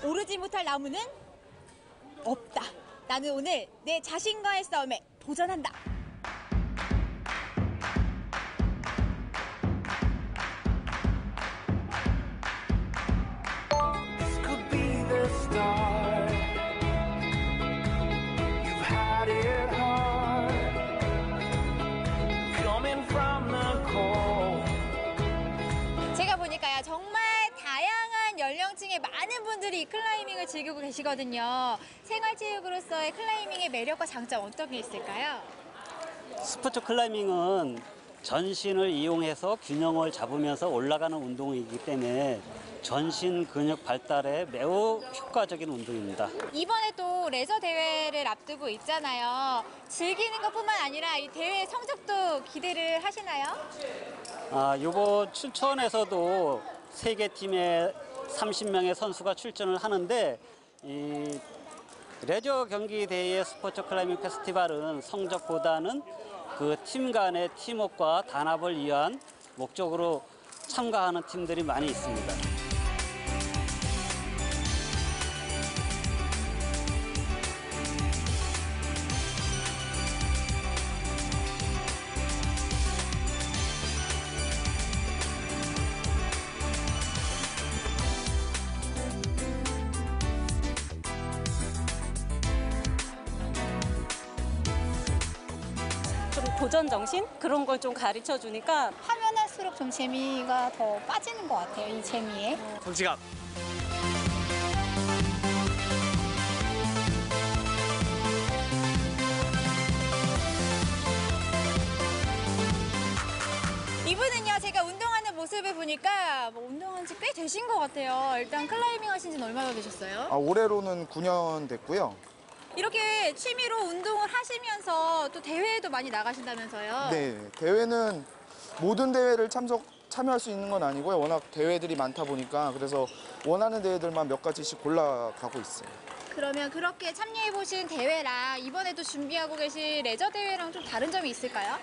오르지 못할 나무는 없다. 나는 오늘 내 자신과의 싸움에 도전한다. 제가 보니까요, 정말 다양한 연령층의 많은 분들이 이 클라이밍을 즐기고 계시거든요. 생활체육으로서의 클라이밍의 매력과 장점 어떤 게 있을까요? 스포츠 클라이밍은 전신을 이용해서 균형을 잡으면서 올라가는 운동이기 때문에 전신 근육 발달에 매우 효과적인 운동입니다. 이번에 또 레저 대회를 앞두고 있잖아요. 즐기는 것뿐만 아니라 이 대회 성적도 기대를 하시나요? 이번 춘천에서도 세계 팀에 30명의 선수가 출전을 하는데, 이 레저 경기 대회 스포츠 클라이밍 페스티벌은 성적보다는 그 팀 간의 팀워크와 단합을 위한 목적으로 참가하는 팀들이 많이 있습니다. 좀 도전 정신? 그런 걸 좀 가르쳐 주니까 하면 할수록 좀 재미가 더 빠지는 것 같아요, 이 재미에. 성취감. 이분은요, 제가 운동하는 모습을 보니까 운동한 지 꽤 되신 것 같아요. 일단 클라이밍 하신 지는 얼마나 되셨어요? 올해로는 9년 됐고요. 이렇게 취미로 운동을 하시면서 또 대회에도 많이 나가신다면서요? 네, 대회는 모든 대회를 참여할 수 있는 건 아니고요. 워낙 대회들이 많다 보니까 그래서 원하는 대회들만 몇 가지씩 골라가고 있어요. 그러면 그렇게 참여해보신 대회랑 이번에도 준비하고 계신 레저 대회랑 좀 다른 점이 있을까요?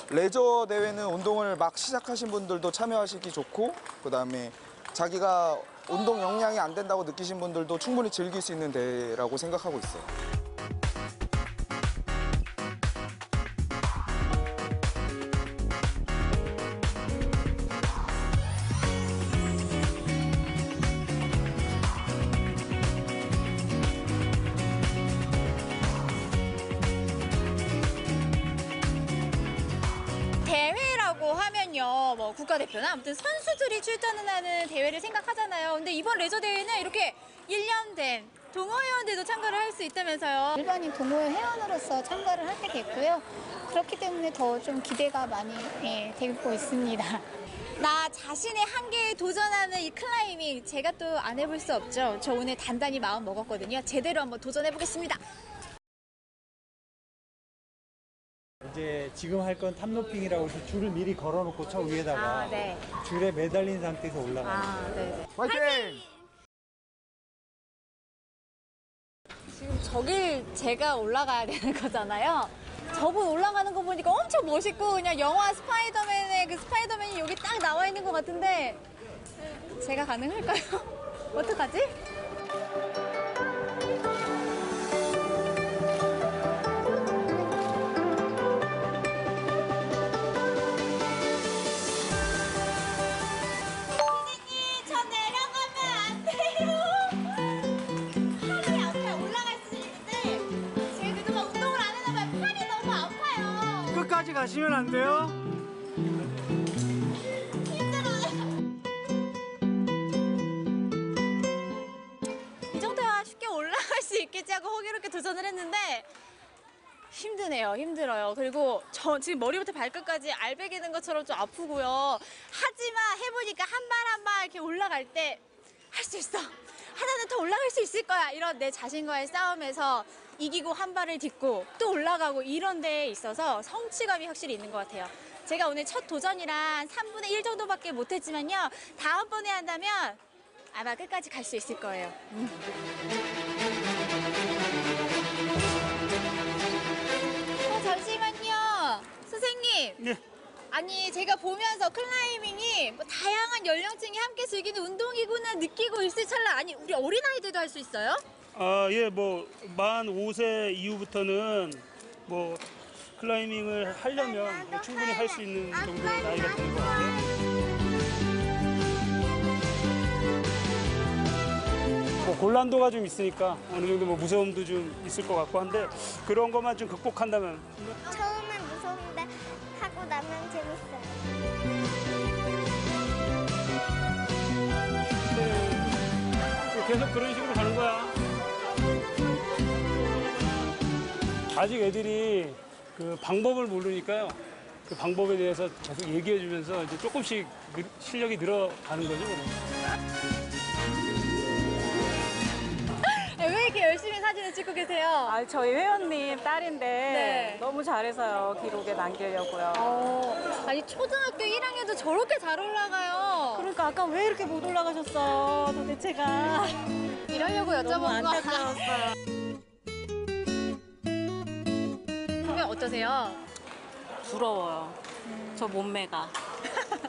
레저 대회는 운동을 막 시작하신 분들도 참여하시기 좋고, 그다음에 자기가 운동 역량이 안 된다고 느끼신 분들도 충분히 즐길 수 있는 대회라고 생각하고 있어요. 대회라고 하면요, 뭐 국가대표나 아무튼 선수들이 출전을 하는 대회를 생각하잖아요. 근데 이번 레저 대회는 이렇게 1년 된 동호회원들도 참가를 할 수 있다면서요. 일반인 동호회 회원으로서 참가를 하게 됐고요. 그렇기 때문에 더 좀 기대가 많이 되고 있습니다. 나 자신의 한계에 도전하는 이 클라이밍, 제가 또 안 해볼 수 없죠. 저 오늘 단단히 마음 먹었거든요. 제대로 한번 도전해보겠습니다. 이제 지금 할 건 탑로핑이라고 해서 줄을 미리 걸어놓고 저 위에다가 네. 줄에 매달린 상태에서 올라가요. 네. 화이팅! 지금 저길 제가 올라가야 되는 거잖아요. 저분 올라가는 거 보니까 엄청 멋있고 그냥 영화 스파이더맨의 그 스파이더맨이 여기 딱 나와 있는 것 같은데 제가 가능할까요? 어떡하지? 끝까지 가시면 안 돼요? 이 정도야 쉽게 올라갈 수 있겠지 하고 호기롭게 도전을 했는데 힘드네요. 힘들어요. 그리고 저 지금 머리부터 발끝까지 알배기 된 것처럼 좀 아프고요. 하지만 해보니까 한 발 한 발 이렇게 올라갈 때 할 수 있어. 하나는 더 올라갈 수 있을 거야. 이런 내 자신과의 싸움에서 이기고 한 발을 딛고 또 올라가고 이런 데에 있어서 성취감이 확실히 있는 것 같아요. 제가 오늘 첫 도전이라 3분의 1 정도밖에 못했지만요. 다음번에 한다면 아마 끝까지 갈 수 있을 거예요. 잠시만요. 선생님. 네. 아니 제가 보면서 클라이밍이 뭐 다양한 연령층이 함께 즐기는 운동이구나 느끼고 있을 찰나. 아니 우리 어린아이들도 할 수 있어요? 예, 만 5세 이후부터는 클라이밍을 하려면 충분히 할 수 있는 정도의 나이가 되는 것 같아요. 곤란도가 좀 있으니까 어느 정도 무서움도 좀 있을 것 같고 한데 그런 것만 좀 극복한다면. 처음엔 무서운데 하고 나면 재밌어요. 계속 그런 식으로 가는 거야. 아직 애들이 그 방법을 모르니까요. 그 방법에 대해서 계속 얘기해 주면서 이제 조금씩 실력이 늘어가는 거죠. 왜 이렇게 열심히 사진을 찍고 계세요? 아, 저희 회원님 딸인데 네. 너무 잘해서요. 기록에 남기려고요. 아니 초등학교 1학년도 저렇게 잘 올라가요. 그러니까 아까 왜 이렇게 못 올라가셨어, 도대체가. 이러려고 너무 여쭤본 거. 안타까웠어요. 보면 어떠세요? 부러워요. 저 몸매가.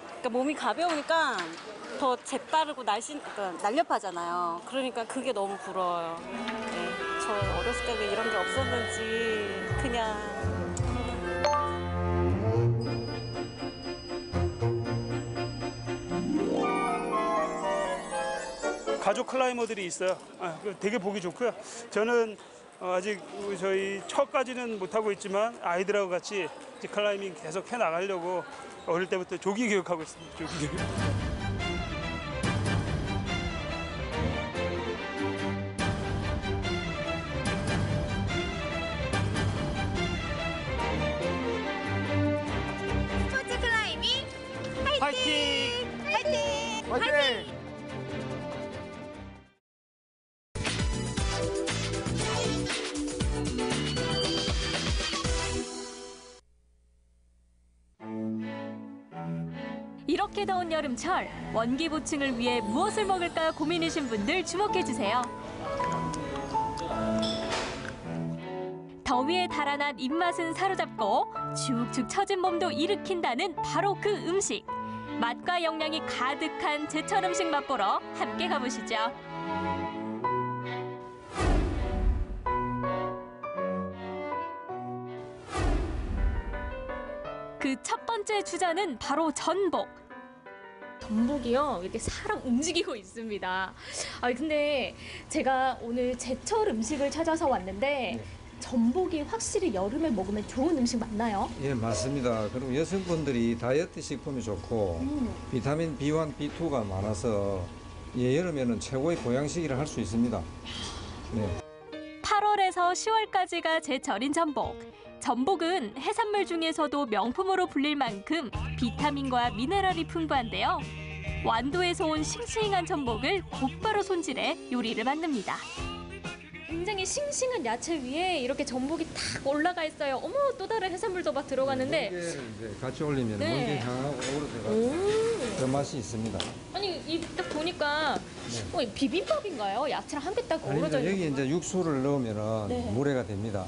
그러니까 몸이 가벼우니까 더 재빠르고 그러니까 날렵하잖아요. 그러니까 그게 너무 부러워요. 네. 저 어렸을 때는 이런 게 없었는지 그냥. 가족 클라이머들이 있어요. 되게 보기 좋고요. 저는 아직 저희 첫까지는 못하고 있지만 아이들하고 같이 이제 클라이밍 계속 해나가려고 어릴 때부터 조기 교육하고 있습니다. 조기 교육. 스포츠 클라이밍 파이팅! 화이팅! 화이팅! 이렇게 더운 여름철 원기 보충을 위해 무엇을 먹을까 고민이신 분들 주목해주세요. 더위에 달아난 입맛은 사로잡고 축축 처진 몸도 일으킨다는 바로 그 음식. 맛과 영양이 가득한 제철 음식 맛보러 함께 가보시죠. 그 첫 번째 주자는 바로 전복. 전복이요? 이렇게 살아 움직이고 있습니다. 근데 제가 오늘 제철 음식을 찾아서 왔는데 전복이 확실히 여름에 먹으면 좋은 음식 맞나요? 예, 맞습니다. 그리고 여성분들이 다이어트 식품이 좋고 비타민 B1, B2가 많아서 여름에는 최고의 보양식이라 할 수 있습니다. 네. 8월에서 10월까지가 제철인 전복. 전복은 해산물 중에서도 명품으로 불릴 만큼 비타민과 미네랄이 풍부한데요. 완도에서 온 싱싱한 전복을 곧바로 손질해 요리를 만듭니다. 굉장히 싱싱한 야채 위에 이렇게 전복이 탁 올라가 있어요. 어머, 또 다른 해산물도 막 들어가는데. 멍게를 이제 같이 올리면 네. 멍게 향하고 오르돼가 그 맛이 있습니다. 아니, 이 딱 보니까 이 비빔밥인가요? 야채랑 함께 딱 어우러져 아닙니다. 있는. 여기 이제 육수를 넣으면 네. 물회가 됩니다.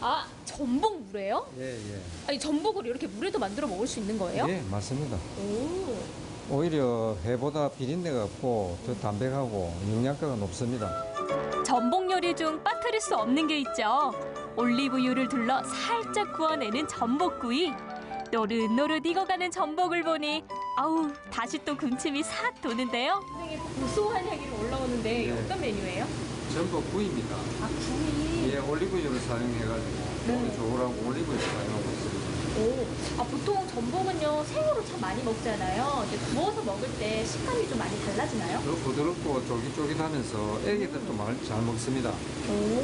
아, 전복 물회요? 예, 예. 아니, 전복을 이렇게 물에도 만들어 먹을 수 있는 거예요? 예, 맞습니다. 오. 오히려 회보다 비린내가 없고 더 담백하고 영양가가 높습니다. 전복 요리 중 빠뜨릴 수 없는 게 있죠. 올리브유를 둘러 살짝 구워내는 전복구이. 노릇노릇 익어가는 전복을 보니 아우, 다시 또 군침이 싹 도는데요. 굉장히 고소한 향기로 올라오는데 이게 어떤 메뉴예요? 전복 구이입니다. 아, 구이. 예, 올리브유를 사용해가지고 몸에 좋으라고 올리브유를 사용하고 있습니다. 오, 보통 전복은요 생으로 참 많이 먹잖아요. 근데 구워서 먹을 때 식감이 좀 많이 달라지나요? 더 부드럽고 쫄깃쫄깃하면서 애기들도 잘 먹습니다.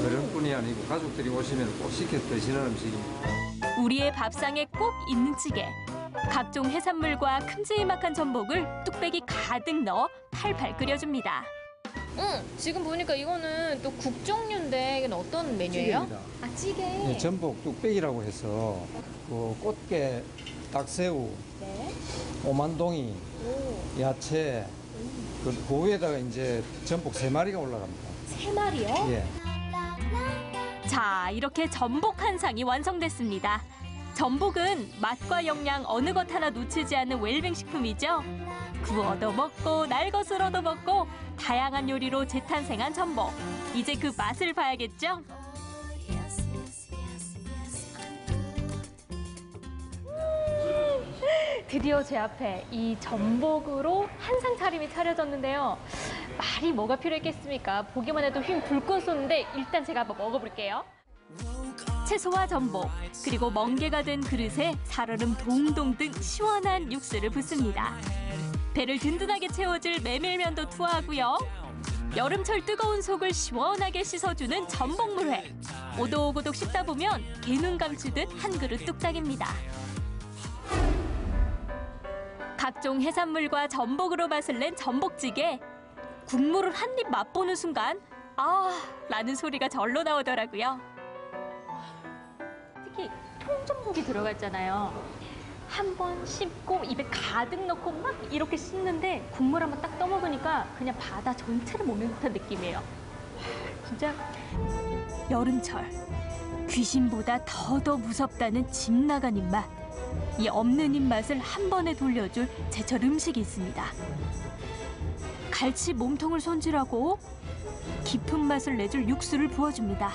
그런 뿐이 아니고 가족들이 오시면 꼭 시켜 드시는 음식입니다. 우리의 밥상에 꼭 있는 찌개. 각종 해산물과 큼지막한 전복을 뚝배기 가득 넣어 팔팔 끓여줍니다. 지금 보니까 이거는 또 국 종류인데 이건 어떤 메뉴예요? 찌개입니다. 아, 찌개. 예, 전복 뚝배기라고 해서 그 꽃게, 딱새우, 네. 오만동이, 오, 야채, 그 위에다가 이제 전복 3마리가 올라갑니다. 3마리요? 예. 자, 이렇게 전복 한 상이 완성됐습니다. 전복은 맛과 영양 어느 것 하나 놓치지 않는 웰빙 식품이죠. 구워도 먹고 날것으로도 먹고 다양한 요리로 재탄생한 전복. 이제 그 맛을 봐야겠죠? 드디어 제 앞에 이 전복으로 한상 차림이 차려졌는데요. 말이 뭐가 필요했겠습니까? 보기만 해도 휨 불꽃 쏘는데 일단 제가 한번 먹어볼게요. 채소와 전복, 그리고 멍게가 든 그릇에 살얼음 동동 등 시원한 육수를 붓습니다. 배를 든든하게 채워줄 메밀면도 투하하고요. 여름철 뜨거운 속을 시원하게 씻어주는 전복물회. 오독오독 씹다 보면 개눈 감추듯 한 그릇 뚝딱입니다. 각종 해산물과 전복으로 맛을 낸 전복찌개. 국물을 한 입 맛보는 순간 아! 라는 소리가 절로 나오더라고요. 특히 통전복이 들어가 있잖아요. 한 번 씹고 입에 가득 넣고 막 이렇게 씹는데 국물 한번 딱 떠먹으니까 그냥 바다 전체를 먹는 듯한 느낌이에요. 진짜 여름철 귀신보다 더더 무섭다는 집 나간 입맛. 이 없는 입맛을 한 번에 돌려줄 제철 음식이 있습니다. 갈치 몸통을 손질하고 깊은 맛을 내줄 육수를 부어줍니다.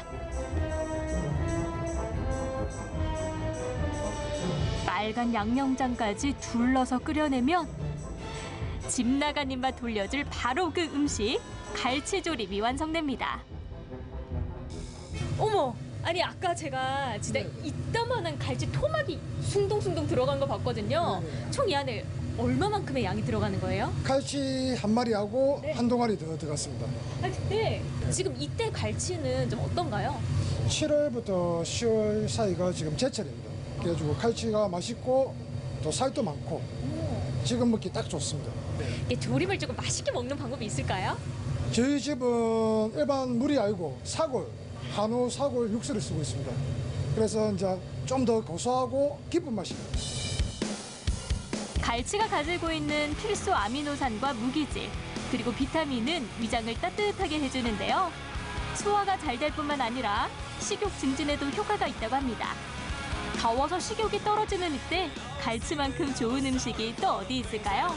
빨간 양념장까지 둘러서 끓여내면 집 나간 입맛 돌려줄 바로 그 음식, 갈치조림이 완성됩니다. 어머! 아니 아까 제가 진짜 이따만한 갈치 토막이 숭덩숭덩 들어간 거 봤거든요. 총 이 안에 얼마만큼의 양이 들어가는 거예요? 갈치 한 마리하고 한 동아리 더 들어갔습니다. 아 근데 지금 이때 갈치는 좀 어떤가요? 7월부터 10월 사이가 지금 제철입니다. 그래가지고 갈치가 맛있고 또 살도 많고 지금 먹기 딱 좋습니다. 이게 조림을 조금 맛있게 먹는 방법이 있을까요? 저희 집은 일반 물이 아니고 사골, 한우 사골 육수를 쓰고 있습니다. 그래서 이제 좀 더 고소하고 깊은 맛입니다. 갈치가 가지고 있는 필수 아미노산과 무기질, 그리고 비타민은 위장을 따뜻하게 해주는데요. 소화가 잘 될 뿐만 아니라 식욕 증진에도 효과가 있다고 합니다. 더워서 식욕이 떨어지는 이때 갈치만큼 좋은 음식이 또 어디 있을까요?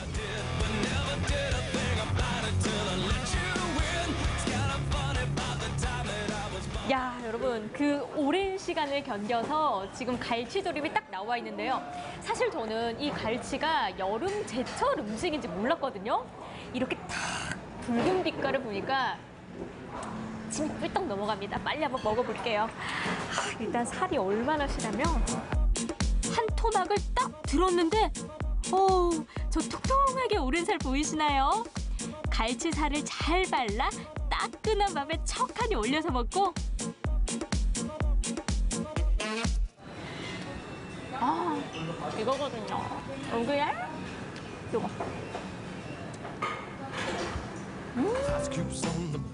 야, 여러분 그 오랜 시간을 견뎌서 지금 갈치조림이 딱 나와 있는데요. 사실 저는 이 갈치가 여름 제철 음식인지 몰랐거든요. 이렇게 탁 붉은 빛깔을 보니까 침이 꿀떡 넘어갑니다. 빨리 한번 먹어볼게요. 일단 살이 얼마나 시라면 한 토막을 딱 들었는데 저 통통하게 오른 살 보이시나요? 갈치 살을 잘 발라 따끈한 밥에 척하니 올려서 먹고 이거거든요. 여기에 이거.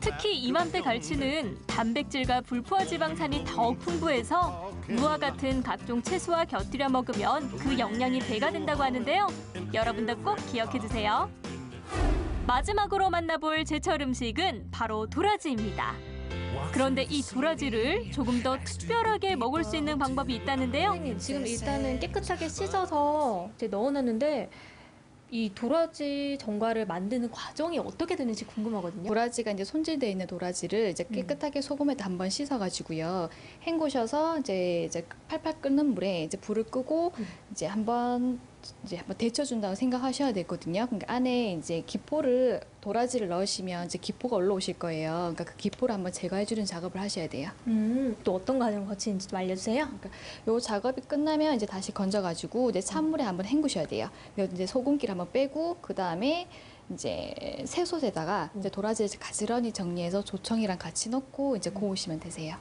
특히 이맘때 갈치는 단백질과 불포화 지방산이 더욱 풍부해서 무와 같은 각종 채소와 곁들여 먹으면 그 영양이 배가 된다고 하는데요. 여러분도 꼭 기억해 두세요. 마지막으로 만나볼 제철 음식은 바로 도라지입니다. 그런데 이 도라지를 조금 더 특별하게 먹을 수 있는 방법이 있다는데요. 지금 일단은 깨끗하게 씻어서 이제 넣어놨는데 이 도라지 전과를 만드는 과정이 어떻게 되는지 궁금하거든요. 도라지가 이제 손질되어 있는 도라지를 이제 깨끗하게 소금에다 한번 씻어가지고요. 헹구셔서 이제 팔팔 끓는 물에 이제 불을 끄고 이제 한번 데쳐준다고 생각하셔야 되거든요. 그러니까 안에 이제 기포를 도라지를 넣으시면 이제 기포가 올라오실 거예요. 그러니까 그 기포를 한번 제거해주는 작업을 하셔야 돼요. 또 어떤 과정을 거치는지 좀 알려주세요. 그러니까 요 작업이 끝나면 이제 다시 건져가지고 이제 찬물에 한번 헹구셔야 돼요. 이제 소금기를 한번 빼고 그 다음에 이제 새솥에다가 이제 도라지를 가지런히 정리해서 조청이랑 같이 넣고 이제 구우시면 되세요.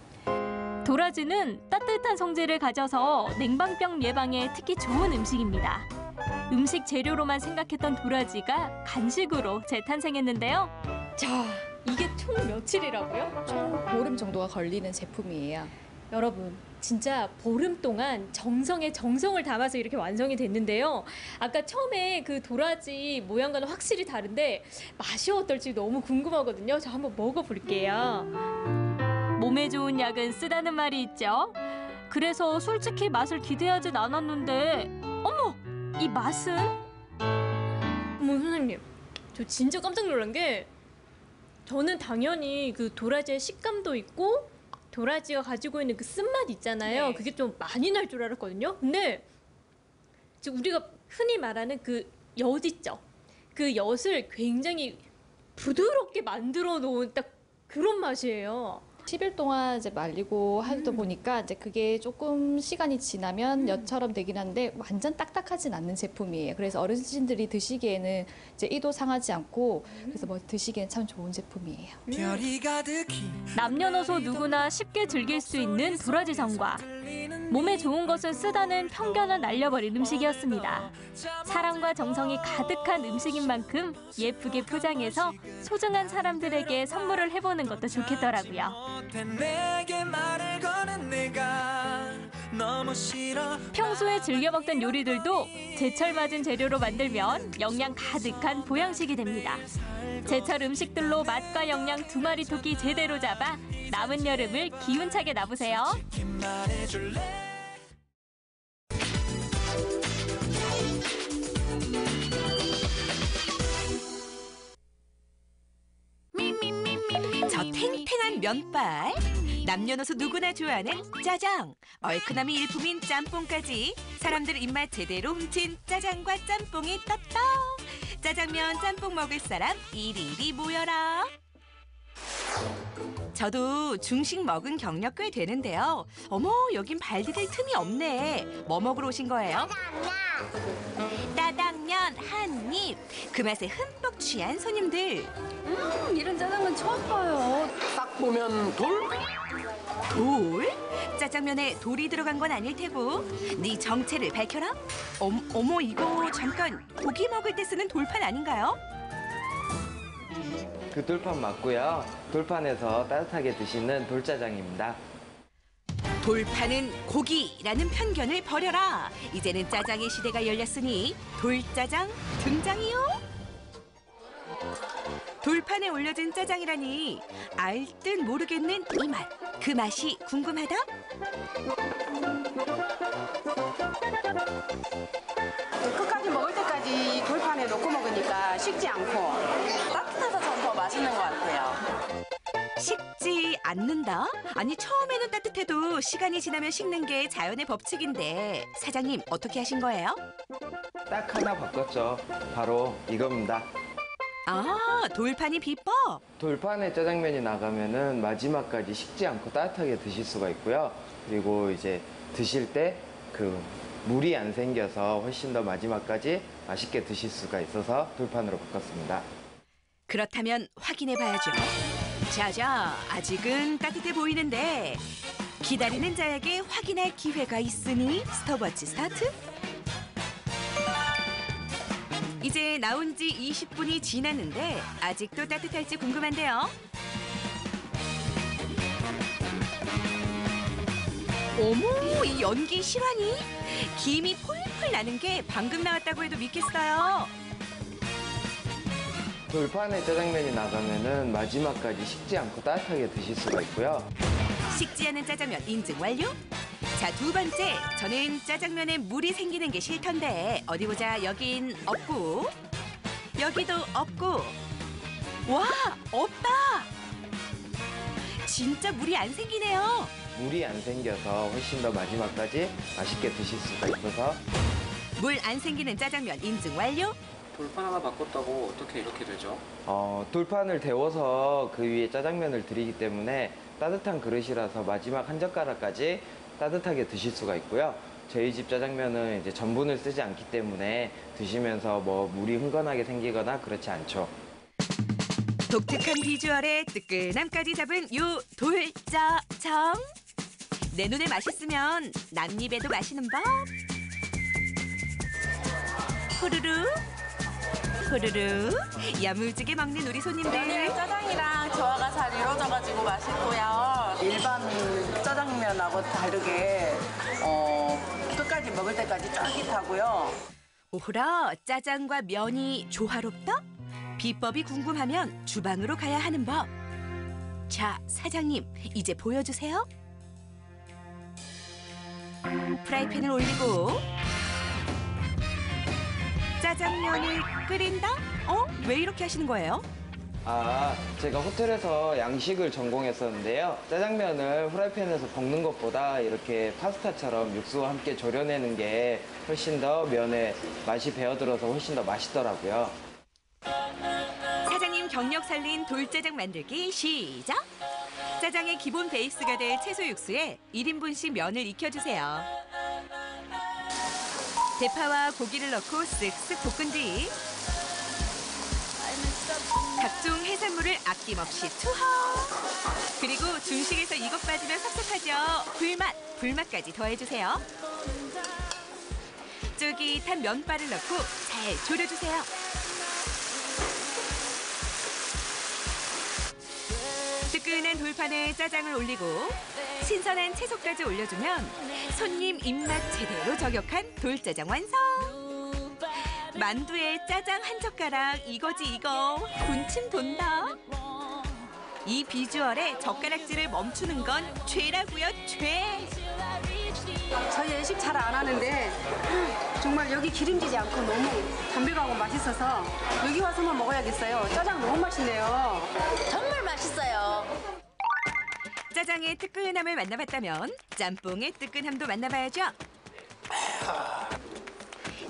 도라지는 따뜻한 성질을 가져서 냉방병 예방에 특히 좋은 음식입니다. 음식 재료로만 생각했던 도라지가 간식으로 재탄생했는데요. 자, 이게 총 며칠이라고요? 총 보름 정도가 걸리는 제품이에요. 여러분, 진짜 보름 동안 정성에 정성을 담아서 이렇게 완성이 됐는데요. 아까 처음에 그 도라지 모양과는 확실히 다른데 맛이 어떨지 너무 궁금하거든요. 저 한번 먹어볼게요. 몸에 좋은 약은 쓰다는 말이 있죠. 그래서 솔직히 맛을 기대하진 않았는데 어머! 이 맛은? 어머 선생님, 저 진짜 깜짝 놀란 게 저는 당연히 그 도라지의 식감도 있고 도라지가 가지고 있는 그 쓴맛 있잖아요. 네. 그게 좀 많이 날 줄 알았거든요. 근데 지금 우리가 흔히 말하는 그 엿 있죠. 그 엿을 굉장히 부드럽게 만들어 놓은 딱 그런 맛이에요. 10일 동안 이제 말리고 하다 보니까 이제 그게 조금 시간이 지나면 엿처럼 되긴 한데 완전 딱딱하진 않는 제품이에요. 그래서 어르신들이 드시기에는 이제 이도 상하지 않고 그래서 뭐 드시기엔 참 좋은 제품이에요. 남녀노소 누구나 쉽게 즐길 수 있는 도라지 전과 몸에 좋은 것을 쓰다는 편견을 날려버린 음식이었습니다. 사랑과 정성이 가득한 음식인 만큼 예쁘게 포장해서 소중한 사람들에게 선물을 해보는 것도 좋겠더라고요. 평소에 즐겨 먹던 요리들도 제철 맞은 재료로 만들면 영양 가득한 보양식이 됩니다. 제철 음식들로 맛과 영양 두 마리 토끼 제대로 잡아 남은 여름을 기운차게 나보세요. 저 탱탱한 면발, 남녀노소 누구나 좋아하는 짜장, 얼큰함이 일품인 짬뽕까지 사람들 입맛 제대로 훔친 짜장과 짬뽕이 떴다. 짜장면 짬뽕 먹을 사람 이리이리 모여라. 저도 중식 먹은 경력 꽤 되는데요. 어머, 여긴 발 디딜 틈이 없네. 뭐 먹으러 오신 거예요? 짜장면 한 입. 그 맛에 흠뻑 취한 손님들. 이런 짜장면 처음 봐요. 딱 보면 돌? 돌? 짜장면에 돌이 들어간 건 아닐 테고. 네 정체를 밝혀라. 어머, 이거 잠깐 고기 먹을 때 쓰는 돌판 아닌가요? 그 돌판 맞고요. 돌판에서 따뜻하게 드시는 돌짜장입니다. 돌파는 고기라는 편견을 버려라. 이제는 짜장의 시대가 열렸으니 돌짜장 등장이요. 돌판에 올려진 짜장이라니 알 듯 모르겠는 이 맛. 그 맛이 궁금하다? 끝까지 먹을 때까지 이 돌판에 놓고 먹으니까 식지 않고 따뜻해서 좀 더 맛있는 것 같아요. 식지 않는다? 아니, 처음에는 따뜻해도 시간이 지나면 식는 게 자연의 법칙인데 사장님 어떻게 하신 거예요? 딱 하나 바꿨죠. 바로 이겁니다. 아, 돌판이 비법? 돌판에 짜장면이 나가면은 마지막까지 식지 않고 따뜻하게 드실 수가 있고요. 그리고 이제 드실 때 그 물이 안 생겨서 훨씬 더 마지막까지 맛있게 드실 수가 있어서 돌판으로 바꿨습니다. 그렇다면 확인해 봐야죠. 자자, 아직은 따뜻해 보이는데 기다리는 자에게 확인할 기회가 있으니 스톱워치 스타트. 이제 나온 지 20분이 지났는데 아직도 따뜻할지 궁금한데요. 어머, 이 연기 실화니? 김이 폴폴 나는 게 방금 나왔다고 해도 믿겠어요. 돌판에 짜장면이 나가면은 마지막까지 식지 않고 따뜻하게 드실 수가 있고요. 식지 않은 짜장면 인증 완료. 자, 두 번째, 저는 짜장면에 물이 생기는 게 싫던데 어디 보자. 여긴 없고 여기도 없고. 와, 없다. 진짜 물이 안 생기네요. 물이 안 생겨서 훨씬 더 마지막까지 맛있게 드실 수가 있어서. 물 안 생기는 짜장면 인증 완료. 돌판 하나 바꿨다고 어떻게 이렇게 되죠? 돌판을 데워서 그 위에 짜장면을 드리기 때문에 따뜻한 그릇이라서 마지막 한 젓가락까지 따뜻하게 드실 수가 있고요. 저희 집 짜장면은 이제 전분을 쓰지 않기 때문에 드시면서 뭐 물이 흥건하게 생기거나 그렇지 않죠. 독특한 비주얼에 뜨끈함까지 잡은 요 돌짜장. 내 눈에 맛있으면 남입에도 맛있는 법. 후루루 후루루 야무지게 먹는 우리 손님들. 짜장이랑 조화가 잘 이루어져가지고 맛있고요. 일반 짜장면하고 다르게 끝까지 먹을 때까지 쫄깃하고요. 오호라, 짜장과 면이 조화롭다? 비법이 궁금하면 주방으로 가야 하는 법. 자, 사장님, 이제 보여주세요. 프라이팬을 올리고 짜장면을 끓인다? 왜 이렇게 하시는 거예요? 제가 호텔에서 양식을 전공했었는데요. 짜장면을 후라이팬에서 볶는 것보다 이렇게 파스타처럼 육수와 함께 졸여내는 게 훨씬 더 면에 맛이 배어들어서 훨씬 더 맛있더라고요. 사장님 경력 살린 돌짜장 만들기 시작! 짜장의 기본 베이스가 될 채소 육수에 1인분씩 면을 익혀주세요. 대파와 고기를 넣고 쓱쓱 볶은 뒤 각종 해산물을 아낌없이 투하. 그리고 중식에서 이것 빠지면 섭섭하죠. 불맛까지 더해주세요. 쫄깃한 면발을 넣고 잘 졸여주세요. 뜨끈한 돌판에 짜장을 올리고 신선한 채소까지 올려주면 손님 입맛 제대로 저격한 돌짜장 완성. 만두에 짜장 한 젓가락 이거지 이거. 군침 돈다. 이 비주얼에 젓가락질을 멈추는 건 죄라고요, 죄. 저희 외식 잘 안 하는데 정말 여기 기름지지 않고 너무 담백하고 맛있어서 여기 와서만 먹어야겠어요. 짜장 너무 맛있네요. 정말 맛있어요. 짜장의 뜨끈함을 만나봤다면 짬뽕의 뜨끈함도 만나봐야죠.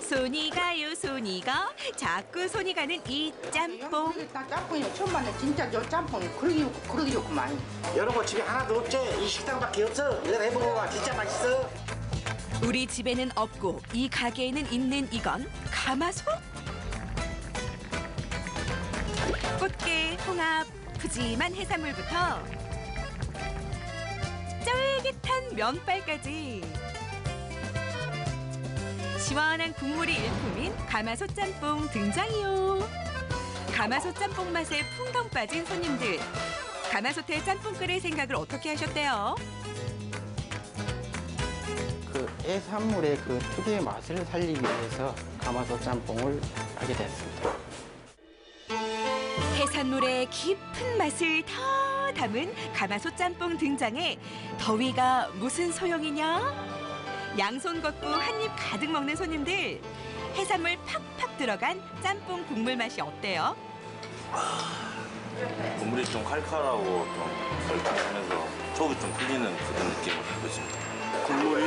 손이 가요, 손이 가. 자꾸 손이 가는 이 짬뽕. 짬뽕이 처음 봤네. 진짜 저 짬뽕이 그러기 좋구만. 이런 거 집에 하나도 없지? 이 식당밖에 없어. 이거 해보고 와. 진짜 맛있어. 우리 집에는 없고 이 가게에는 있는 이건 가마솥? 꽃게, 홍합, 푸짐한 해산물부터 쫄깃한 면발까지 시원한 국물이 일품인 가마솥 짬뽕 등장이요. 가마솥 짬뽕 맛에 풍덩 빠진 손님들. 가마솥에 짬뽕 끓일 생각을 어떻게 하셨대요? 그 해산물의 그 특유의 맛을 살리기 위해서 가마솥 짬뽕을 하게 됐습니다. 해산물의 깊은 맛을 더 담은 가마솥 짬뽕 등장에 더위가 무슨 소용이냐? 양손 걷고 한 입 가득 먹는 손님들. 해산물 팍팍 들어간 짬뽕 국물 맛이 어때요? 국물이 좀 칼칼하고 좀 썰깃하면서 속이 좀 풀리는 그런 느낌을 갖고 있습니다. 국물이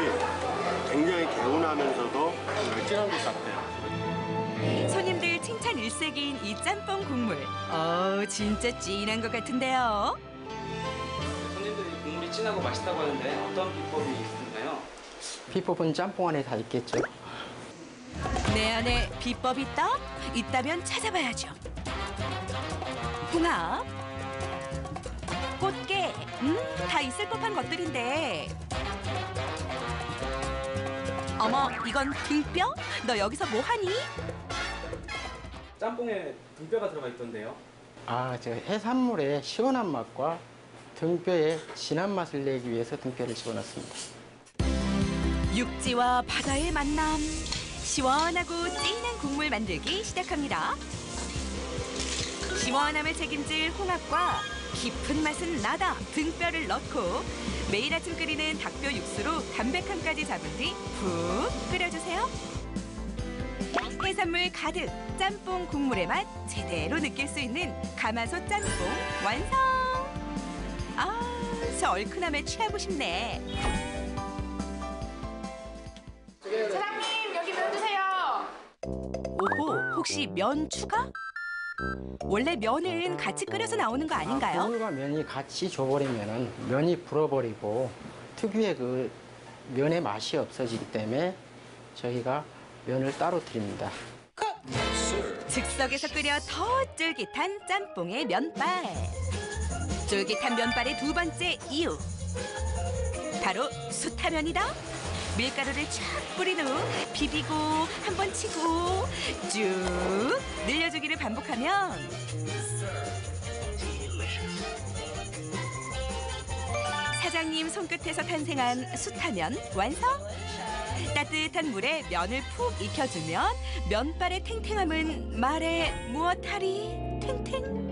굉장히 개운하면서도 널찍한 것 같아요. 손님들 칭찬 일색인 이 짬뽕 국물. 진짜 찐한 것 같은데요. 손님들이 국물이 진하고 맛있다고 하는데 어떤 비법이 있을까요? 비법은 짬뽕 안에 다 있겠죠. 내 안에 비법이 있다면 찾아봐야죠. 홍합, 꽃게, 다 있을 법한 것들인데. 어머, 이건 등뼈? 너 여기서 뭐 하니? 짬뽕에 등뼈가 들어가 있던데요? 저 해산물의 시원한 맛과 등뼈의 진한 맛을 내기 위해서 등뼈를 집어넣습니다. 육지와 바다의 만남. 시원하고 진한 국물 만들기 시작합니다. 시원함을 책임질 홍합과 깊은 맛은 나다 등뼈를 넣고 매일 아침 끓이는 닭뼈 육수로 담백함까지 잡은 뒤 푹 끓여주세요. 해산물 가득 짬뽕 국물의 맛 제대로 느낄 수 있는 가마솥 짬뽕 완성! 저 얼큰함에 취하고 싶네. 사장님 여기 면 주세요. 오호, 혹시 면 추가? 원래 면은 같이 끓여서 나오는 거 아닌가요? 국물과 면이 같이 줘버리면 면이 불어버리고 특유의 그 면의 맛이 없어지기 때문에 저희가 면을 따로 드립니다. 즉석에서 끓여 더 쫄깃한 짬뽕의 면발. 쫄깃한 면발의 두 번째 이유. 바로 수타면이다. 밀가루를 쫙 뿌린 후 비비고 한 번 치고 쭉 늘려주기를 반복하면 사장님 손끝에서 탄생한 수타면 완성! 따뜻한 물에 면을 푹 익혀주면 면발의 탱탱함은 말해 무엇하리 탱탱.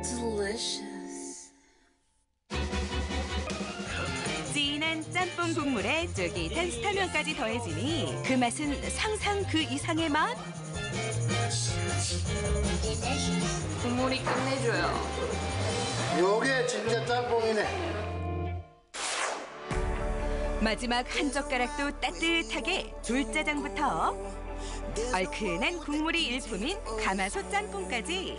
Delicious. 진한 짬뽕 뜨거운 국물에 쫄깃한 스타면까지 더해지니 그 맛은 상상 그 이상의 맛? 국물이 끝내줘요. 요게 진짜 짬뽕이네. 마지막 한 젓가락도 따뜻하게 돌짜장부터 얼큰한 국물이 일품인 가마솥 짬뽕까지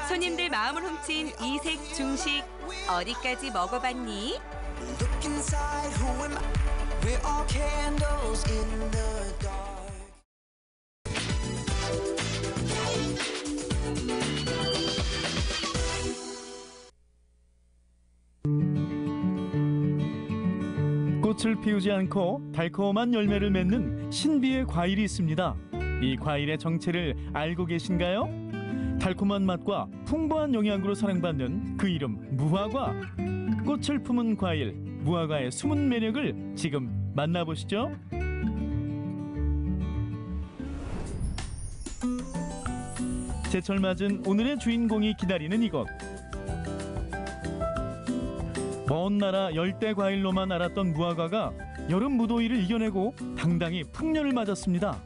손님들 마음을 훔친 이색 중식 어디까지 먹어봤니? 꽃을 피우지 않고 달콤한 열매를 맺는 신비의 과일이 있습니다. 이 과일의 정체를 알고 계신가요? 달콤한 맛과 풍부한 영양으로 사랑받는 그 이름 무화과. 꽃을 품은 과일 무화과의 숨은 매력을 지금 만나보시죠. 제철 맞은 오늘의 주인공이 기다리는 이곳. 먼 나라 열대 과일로만 알았던 무화과가 여름 무더위를 이겨내고 당당히 풍년을 맞았습니다.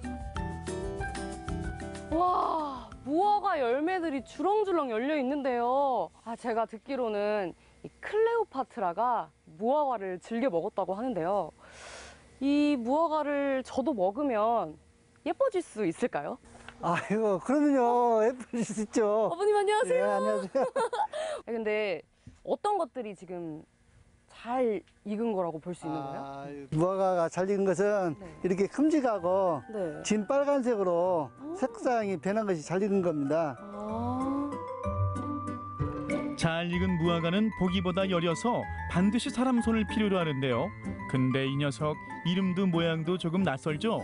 와, 무화과 열매들이 주렁주렁 열려 있는데요. 제가 듣기로는 이 클레오파트라가 무화과를 즐겨 먹었다고 하는데요. 이 무화과를 저도 먹으면 예뻐질 수 있을까요? 아이고, 그러면요, 예뻐질 수 있죠. 어머님 안녕하세요. 네, 안녕하세요. 근데 어떤 것들이 지금 잘 익은 거라고 볼 수 있는 거예요? 무화과가 잘 익은 것은 이렇게 큼직하고 네. 진 빨간색으로 색상이 변한 것이 잘 익은 겁니다. 잘 익은 무화과는 보기보다 여려서 반드시 사람 손을 필요로 하는데요. 근데 이 녀석 이름도 모양도 조금 낯설죠?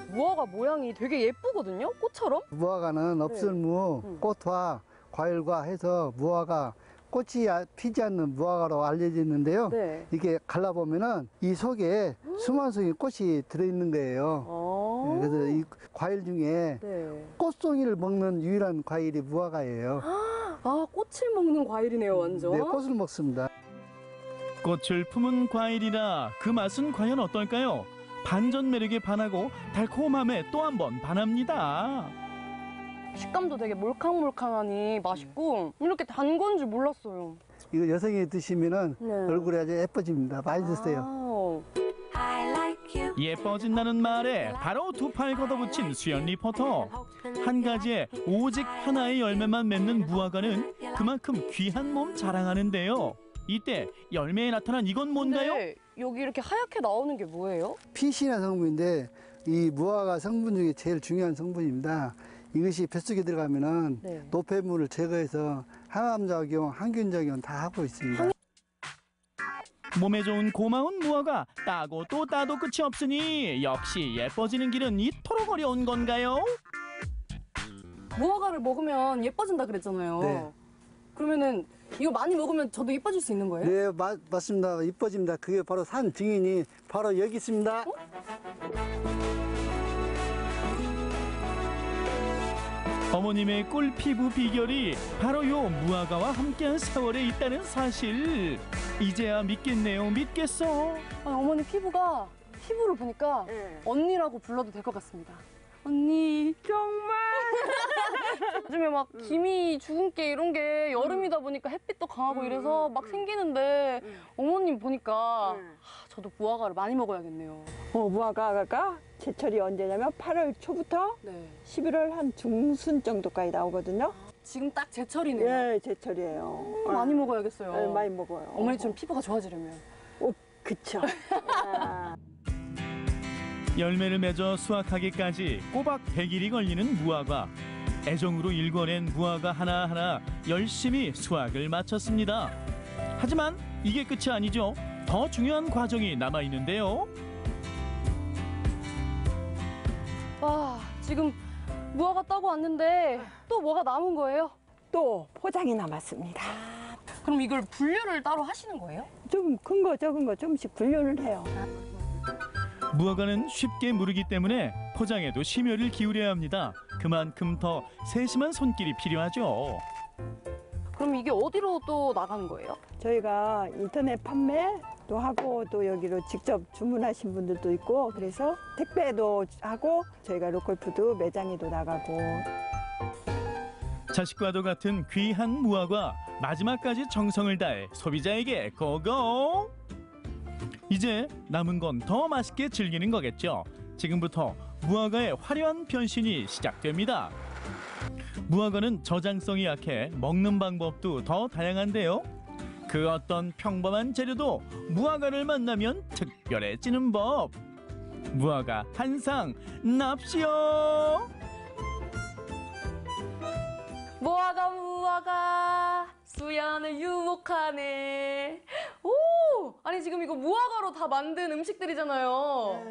무화과 모양이 되게 예쁘거든요, 꽃처럼? 무화과는 없을무, 꽃과 과일과 해서 무화과 꽃이 피지 않는 무화과로 알려져 있는데요. 이게 갈라보면은 이 속에 수만송이 꽃이 들어있는 거예요. 그래서 이 과일 중에 꽃송이를 먹는 유일한 과일이 무화과예요. 꽃을 먹는 과일이네요, 완전. 네, 꽃을 먹습니다. 꽃을 품은 과일이라 그 맛은 과연 어떨까요? 반전 매력에 반하고 달콤함에 또 한 번 반합니다. 식감도 되게 몰캉몰캉하니 맛있고 이렇게 단 건 줄 몰랐어요. 이거 여성이 드시면은 얼굴이 아주 예뻐집니다. 많이 드세요. 예뻐진다는 말에 바로 두 팔 걷어붙인 수연 리포터. 한 가지에 오직 하나의 열매만 맺는 무화과는 그만큼 귀한 몸 자랑하는데요. 이때 열매에 나타난 이건 뭔가요? 여기 이렇게 하얗게 나오는 게 뭐예요? 피신한 성분인데 이 무화과 성분 중에 제일 중요한 성분입니다. 이것이 뱃속에 들어가면은 노폐물을 제거해서 항암작용, 항균작용 다 하고 있습니다. 몸에 좋은 고마운 무화과 따고 또 따도 끝이 없으니 역시 예뻐지는 길은 이토록 어려운 건가요? 무화과를 먹으면 예뻐진다 그랬잖아요. 네. 그러면은 이거 많이 먹으면 저도 예뻐질 수 있는 거예요? 네, 맞습니다. 이뻐집니다. 그게 바로 산 증인이 바로 여기 있습니다. 어머님의 꿀 피부 비결이 바로 요 무화과와 함께한 세월에 있다는 사실. 이제야 믿겠네요, 믿겠어. 어머니 피부를 보니까 언니라고 불러도 될 것 같습니다. 언니 정말 요즘에 막 기미, 주근깨 이런 게 여름이다 보니까 het빛도 강하고 이래서 막 생기는데 어머님 보니까 저도 무화과를 많이 먹어야겠네요. 무화과가 제철이 언제냐면 8월 초부터 11월 한 중순 정도까지 나오거든요. 지금 딱 제철이네요. 네, 제철이에요. 많이 먹어야겠어요. 네, 많이 먹어요. 어머니처럼 피부가 좋아지려면. 그쵸. 열매를 맺어 수확하기까지 꼬박 100일이 걸리는 무화과. 애정으로 일궈낸 무화과 하나하나 열심히 수확을 마쳤습니다. 하지만 이게 끝이 아니죠. 더 중요한 과정이 남아있는데요. 와, 지금 무화과 따고 왔는데 또 뭐가 남은 거예요? 또 포장이 남았습니다. 그럼 이걸 분류를 따로 하시는 거예요? 좀 큰 거, 적은 거 좀씩 분류를 해요. 무화과는 쉽게 무르기 때문에 포장에도 심혈을 기울여야 합니다. 그만큼 더 세심한 손길이 필요하죠. 그럼 이게 어디로 또 나가는 거예요? 저희가 인터넷 판매, 또 하고 또 여기로 직접 주문하신 분들도 있고 그래서 택배도 하고 저희가 로컬푸드 매장에도 나가고. 자식과도 같은 귀한 무화과 마지막까지 정성을 다해 소비자에게 고고! 이제 남은 건 더 맛있게 즐기는 거겠죠. 지금부터 무화과의 화려한 변신이 시작됩니다. 무화과는 저장성이 약해 먹는 방법도 더 다양한데요. 그 어떤 평범한 재료도 무화과를 만나면 특별해지는 법. 무화과 한 상 납시오. 무화과 수연을 유혹하네. 오! 아니 지금 이거 무화과로 다 만든 음식들이잖아요.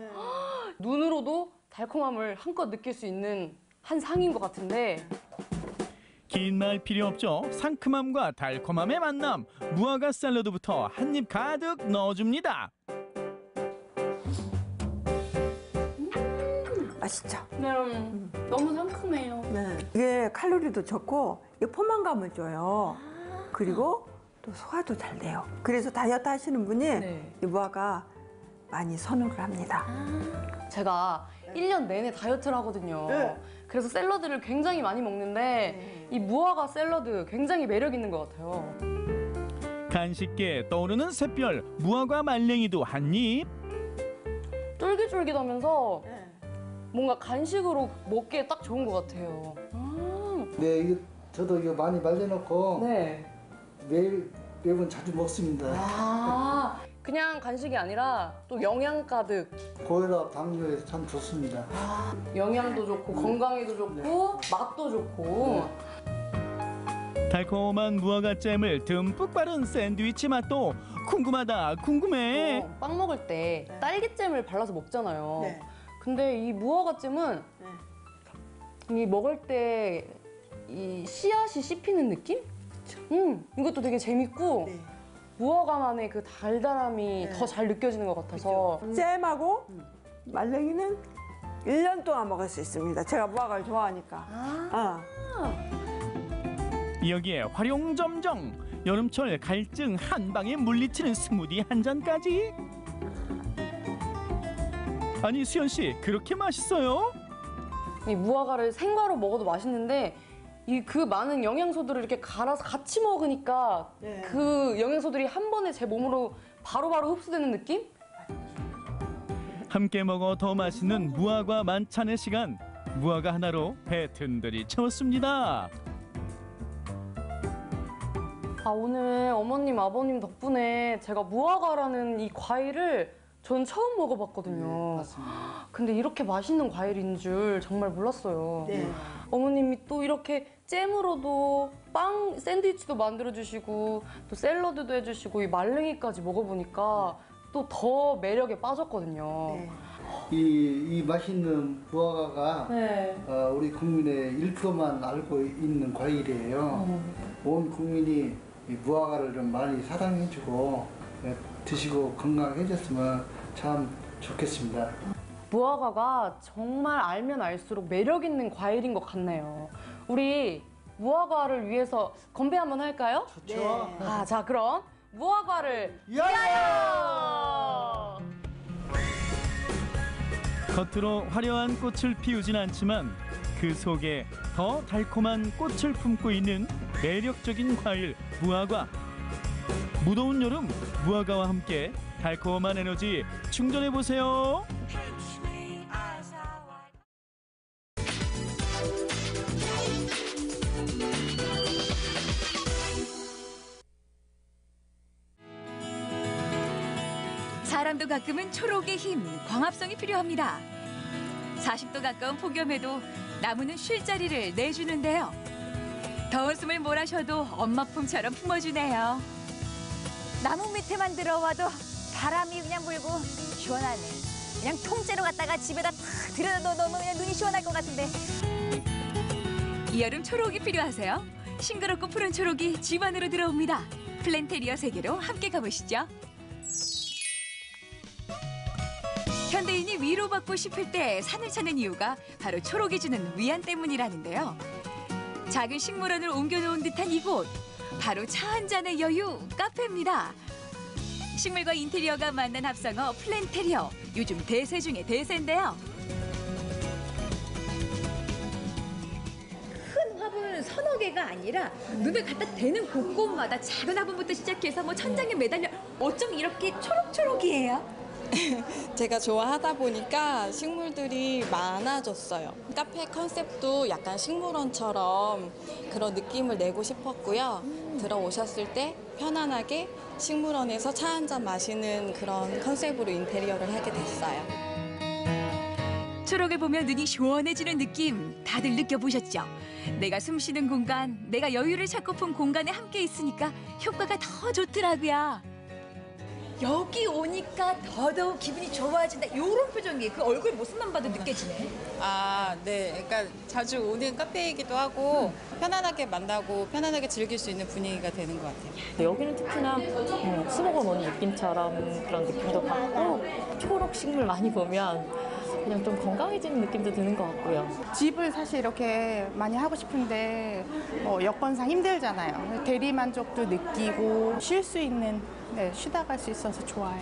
눈으로도 달콤함을 한껏 느낄 수 있는 한 상인 것 같은데. 긴 말 필요 없죠. 상큼함과 달콤함의 만남. 무화과 샐러드부터 한 입 가득 넣어줍니다. 맛있죠? 네, 너무 상큼해요. 네. 이게 칼로리도 적고 이게 포만감을 줘요. 그리고 또 소화도 잘 돼요. 그래서 다이어트 하시는 분이 이 무화과 많이 선호를 합니다. 제가 1년 내내 다이어트를 하거든요. 그래서 샐러드를 굉장히 많이 먹는데 이 무화과 샐러드 굉장히 매력 있는 것 같아요. 간식계 떠오르는 샛별 무화과 말랭이도 한 입. 쫄깃쫄깃하면서 뭔가 간식으로 먹기에 딱 좋은 것 같아요. 네, 이거 저도 이거 많이 말려놓고 매번 자주 먹습니다. 그냥 간식이 아니라 또 영양 가득. 고혈압, 당뇨에 참 좋습니다. 영양도 좋고 건강에도 좋고 맛도 좋고. 달콤한 무화과 잼을 듬뿍 바른 샌드위치 맛도 궁금하다 궁금해. 빵 먹을 때 딸기잼을 발라서 먹잖아요. 근데 이 무화과잼은 이 먹을 때 이 씨앗이 씹히는 느낌? 이것도 되게 재밌고 무화과만의 그 달달함이 더 잘 느껴지는 것 같아서. 잼하고 말랭이는 1년 동안 먹을 수 있습니다. 제가 무화과를 좋아하니까. 여기에 활용점정 여름철 갈증 한 방에 물리치는 스무디 한 잔까지. 아니 수연 씨 그렇게 맛있어요? 이 무화과를 생과로 먹어도 맛있는데 이 그 많은 영양소들을 이렇게 갈아서 같이 먹으니까 그 영양소들이 한 번에 제 몸으로 바로바로 흡수되는 느낌? 함께 먹어 더 맛있는 무화과 만찬의 시간. 무화과 하나로 배 든든히 채웠습니다. 오늘 어머님 아버님 덕분에 제가 무화과라는 이 과일을 전 처음 먹어봤거든요. 맞습니다. 근데 이렇게 맛있는 과일인 줄 정말 몰랐어요. 어머님이 또 이렇게 잼으로도 빵 샌드위치도 만들어주시고 또 샐러드도 해주시고 이 말랭이까지 먹어보니까 또 더 매력에 빠졌거든요. 이 맛있는 무화과가 우리 국민의 1%만 알고 있는 과일이에요. 온 국민이 이 무화과를 좀 많이 사랑해주고 드시고 건강해졌으면 참 좋겠습니다. 무화과가 정말 알면 알수록 매력 있는 과일인 것 같네요. 우리 무화과를 위해서 건배 한번 할까요? 좋죠. 자 그럼 무화과를 위하여! 겉으로 화려한 꽃을 피우진 않지만 그 속에 더 달콤한 꽃을 품고 있는 매력적인 과일 무화과. 무더운 여름 무화과와 함께 달콤한 에너지 충전해보세요. 사람도 가끔은 초록의 힘, 광합성이 필요합니다. 40도 가까운 폭염에도 나무는 쉴 자리를 내주는데요. 더운 숨을 몰아쉬어도 엄마 품처럼 품어주네요. 나무 밑에만 들어와도 바람이 그냥 불고 시원하네. 그냥 통째로 갖다가 집에다 탁 들여다 넣으면 그냥 눈이 시원할 것 같은데. 이 여름 초록이 필요하세요? 싱그럽고 푸른 초록이 집 안으로 들어옵니다. 플랜테리어 세계로 함께 가보시죠. 현대인이 위로받고 싶을 때 산을 찾는 이유가 바로 초록이 주는 위안 때문이라는데요. 작은 식물원을 옮겨놓은 듯한 이곳, 바로 차 한 잔의 여유 카페입니다. 식물과 인테리어가 만난 합성어 플랜테리어. 요즘 대세 중에 대세인데요. 큰 화분 서너 개가 아니라 눈을 갖다 대는 곳곳마다 작은 화분부터 시작해서 뭐 천장에 매달려 어쩜 이렇게 초록초록이에요? 제가 좋아하다 보니까 식물들이 많아졌어요. 카페 컨셉도 약간 식물원처럼 그런 느낌을 내고 싶었고요. 들어오셨을 때 편안하게 식물원에서 차 한잔 마시는 그런 컨셉으로 인테리어를 하게 됐어요. 초록을 보면 눈이 시원해지는 느낌 다들 느껴보셨죠? 내가 숨쉬는 공간, 내가 여유를 찾고픈 공간에 함께 있으니까 효과가 더 좋더라고요. 여기 오니까 더더욱 기분이 좋아진다. 이런 표정이 그 얼굴 모습만 봐도 느껴지네. 아, 네. 그러니까 자주 오는 카페이기도 하고 편안하게 만나고 편안하게 즐길 수 있는 분위기가 되는 것 같아요. 여기는 특히나 수목원 오는 느낌처럼 그런 느낌도 받고 초록 식물 많이 보면 그냥 좀 건강해지는 느낌도 드는 것 같고요. 집을 사실 이렇게 많이 하고 싶은데 여건상 힘들잖아요. 대리 만족도 느끼고 쉴 수 있는, 쉬다 갈 수 있어서 좋아요.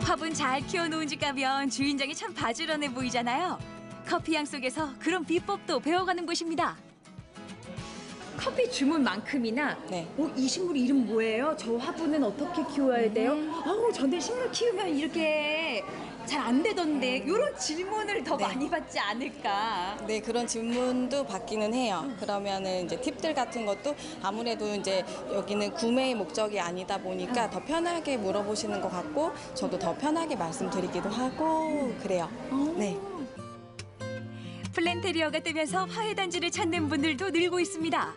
화분 잘 키워놓은 집 가면 주인장이 참 바지런해 보이잖아요. 커피향 속에서 그런 비법도 배워가는 곳입니다. 커피 주문만큼이나 이 식물 이름 뭐예요? 저 화분은 어떻게 키워야 돼요? 저는 식물 키우면 이렇게 잘 안 되던데 이런 질문을 더 많이 받지 않을까? 네, 그런 질문도 받기는 해요. 그러면은 이제 팁들 같은 것도 아무래도 이제 여기는 구매의 목적이 아니다 보니까 더 편하게 물어보시는 것 같고 저도 더 편하게 말씀드리기도 하고 그래요. 네. 플랜테리어가 뜨면서 화훼단지를 찾는 분들도 늘고 있습니다.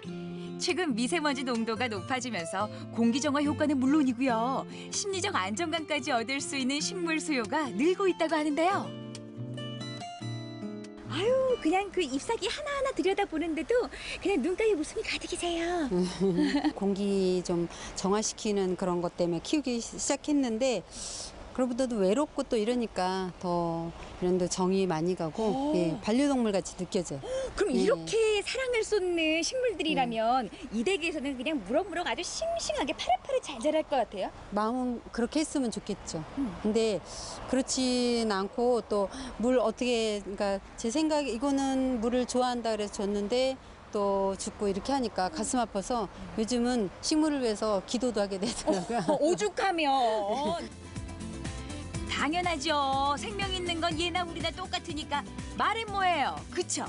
최근 미세먼지 농도가 높아지면서 공기정화 효과는 물론이고요. 심리적 안정감까지 얻을 수 있는 식물 수요가 늘고 있다고 하는데요. 아유, 그냥 그 잎사귀 하나하나 들여다보는데도 그냥 눈가에 웃음이 가득이세요. 공기 좀 정화시키는 그런 것 때문에 키우기 시작했는데 그러보다도 외롭고 또 이러니까 더 이런 데 정이 많이 가고 반려동물 같이 느껴져요. 그럼 이렇게 사랑을 쏟는 식물들이라면 이 댁에서는 그냥 무럭무럭 아주 싱싱하게 파릇파릇 잘 자랄 것 같아요? 마음은 그렇게 했으면 좋겠죠. 근데 그렇진 않고 또 물 어떻게, 그러니까 제 생각에 이거는 물을 좋아한다 그래서 줬는데 또 죽고 이렇게 하니까 가슴 아파서 요즘은 식물을 위해서 기도도 하게 되더라고요. 오죽하면. 당연하죠. 생명 있는 건 얘나 우리나 똑같으니까 말은 뭐예요. 그쵸?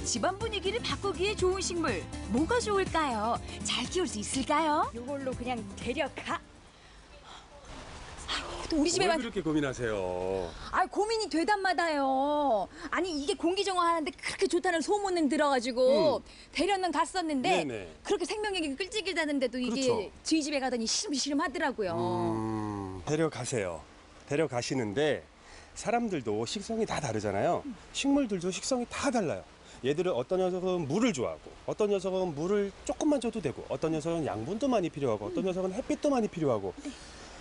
집안 분위기를 바꾸기에 좋은 식물 뭐가 좋을까요? 잘 키울 수 있을까요? 이걸로 그냥 데려가. 또 우리 집에만 그렇게 고민하세요? 고민이 되단마다요. 아니 이게 공기정화하는데 그렇게 좋다는 소문은 들어가지고 데려는 갔었는데 네네. 그렇게 생명력이 끌찍이다는데도 이게 그렇죠. 저희 집에 가더니 시름시름 하더라고요. 데려가세요. 데려가시는데 사람들도 식성이 다 다르잖아요. 식물들도 식성이 다 달라요. 얘들은 어떤 녀석은 물을 좋아하고 어떤 녀석은 물을 조금만 줘도 되고 어떤 녀석은 양분도 많이 필요하고 어떤 녀석은 햇빛도 많이 필요하고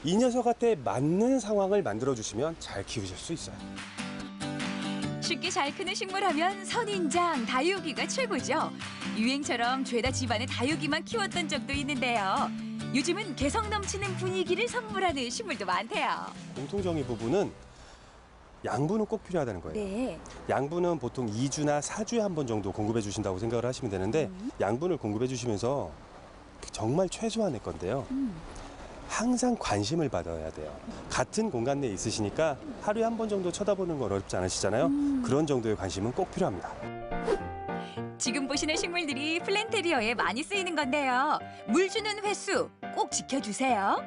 이 녀석한테 맞는 상황을 만들어주시면 잘 키우실 수 있어요. 쉽게 잘 크는 식물하면 선인장, 다육이가 최고죠. 유행처럼 죄다 집안에 다육이만 키웠던 적도 있는데요. 요즘은 개성 넘치는 분위기를 선물하는 식물도 많대요. 공통정의 부분은 양분은 꼭 필요하다는 거예요. 네. 양분은 보통 2주나 4주에 한 번 정도 공급해 주신다고 생각을 하시면 되는데 양분을 공급해 주시면서 정말 최소한의 건데요. 항상 관심을 받아야 돼요. 같은 공간 내에 있으시니까 하루에 한 번 정도 쳐다보는 건 어렵지 않으시잖아요. 그런 정도의 관심은 꼭 필요합니다. 지금 보시는 식물들이 플랜테리어에 많이 쓰이는 건데요. 물 주는 횟수 꼭 지켜주세요.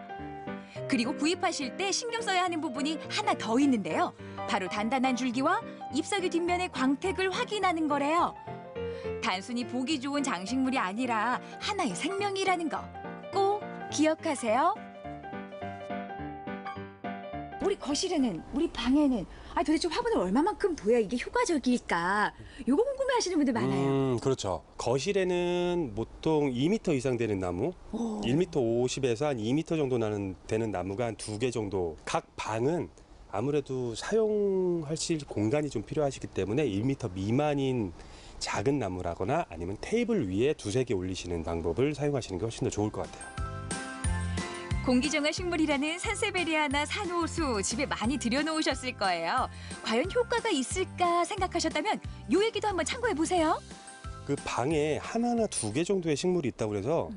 그리고 구입하실 때 신경 써야 하는 부분이 하나 더 있는데요. 바로 단단한 줄기와 잎사귀 뒷면의 광택을 확인하는 거래요. 단순히 보기 좋은 장식물이 아니라 하나의 생명이라는 거 꼭 기억하세요. 우리 거실에는, 우리 방에는 도대체 화분을 얼마만큼 둬야 이게 효과적일까? 요거 궁금해하시는 분들 많아요. 그렇죠. 거실에는 보통 2m 이상 되는 나무, 1m 50에서 한 2m 정도 되는 나무가 한 2개 정도. 각 방은 아무래도 사용하실 공간이 좀 필요하시기 때문에 1m 미만인 작은 나무라거나 아니면 테이블 위에 2-3개 올리시는 방법을 사용하시는 게 훨씬 더 좋을 것 같아요. 공기정화 식물이라는 산세베리아나 산호수 집에 많이 들여놓으셨을 거예요. 과연 효과가 있을까 생각하셨다면 요 얘기도 한번 참고해 보세요. 그 방에 하나나 2개 정도의 식물이 있다고 해서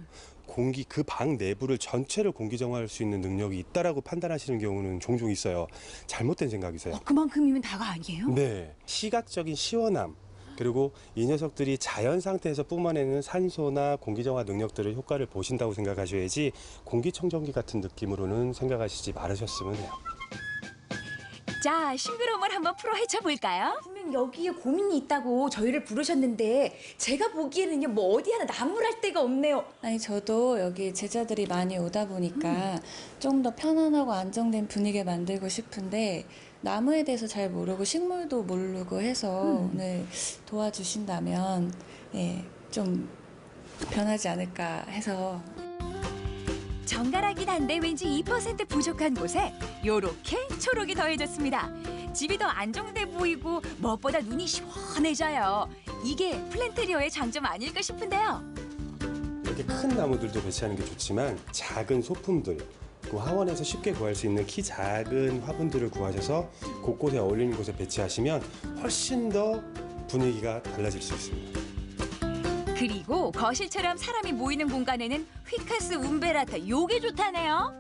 그 방 내부를 전체를 공기정화할 수 있는 능력이 있다라고 판단하시는 경우는 종종 있어요. 잘못된 생각이세요. 그만큼이면 다가 아니에요? 네, 시각적인 시원함 그리고 이 녀석들이 자연 상태에서 뿜어내는 산소나 공기정화 능력들의 효과를 보신다고 생각하셔야지 공기청정기 같은 느낌으로는 생각하시지 말으셨으면 해요. 자, 싱그러움을 한번 풀어 헤쳐볼까요? 분명 여기에 고민이 있다고 저희를 부르셨는데 제가 보기에는요 뭐 어디 하나 나무랄 데가 없네요. 아니 저도 여기 제자들이 많이 오다 보니까 좀 더 편안하고 안정된 분위기 만들고 싶은데 나무에 대해서 잘 모르고 식물도 모르고 해서 오늘 도와주신다면 좀 변하지 않을까 해서. 정갈하긴 한데 왠지 2% 부족한 곳에 요렇게 초록이 더해졌습니다. 집이 더 안정돼 보이고 무엇보다 눈이 시원해져요. 이게 플랜테리어의 장점 아닐까 싶은데요. 이렇게 큰 나무들도 배치하는 게 좋지만 작은 소품들, 그 화원에서 쉽게 구할 수 있는 키 작은 화분들을 구하셔서 곳곳에 어울리는 곳에 배치하시면 훨씬 더 분위기가 달라질 수 있습니다. 그리고 거실처럼 사람이 모이는 공간에는 휘카스 움베라타 요게 좋다네요.